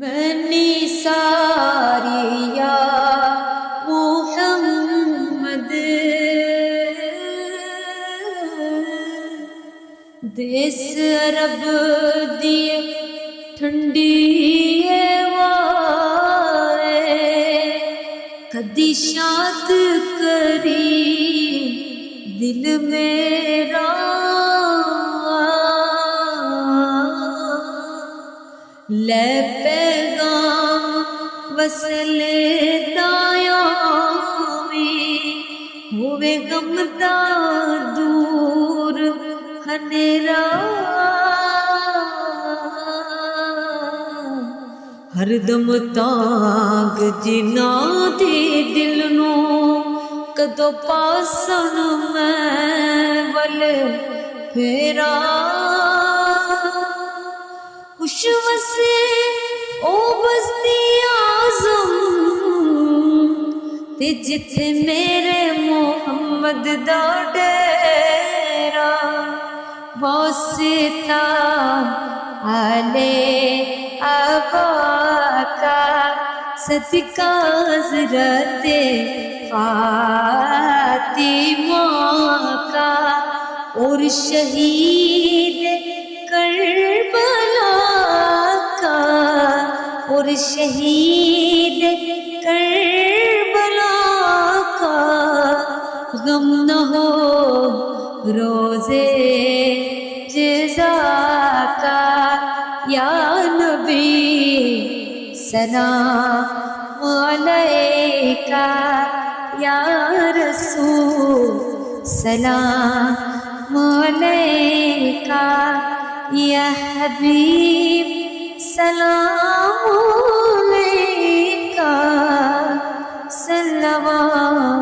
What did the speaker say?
money सारिया मुहम्मद देस अरब दिए ठंडी हवाए कदी शाद करी दिल मेरा ले पैगाम वसले दायामी होवे गमदा दूर हनेरा हरदम तांग जिना दे दिल नो कदों पासन मैं वल फेरा खुश वसे ओ बस्ती आज़म ते जिथे मेरे मोहम्मद दा डेरा वासिता आले आबाका सदका हज़रते फातिमा का और शहीद करबला का और शहीद करबला का गम न हो रोज़े जज़ा का या नबी सलाम अलैका या रसूल सलाम अलैका या हबीब सलाम अलैका सल्लल्लाहु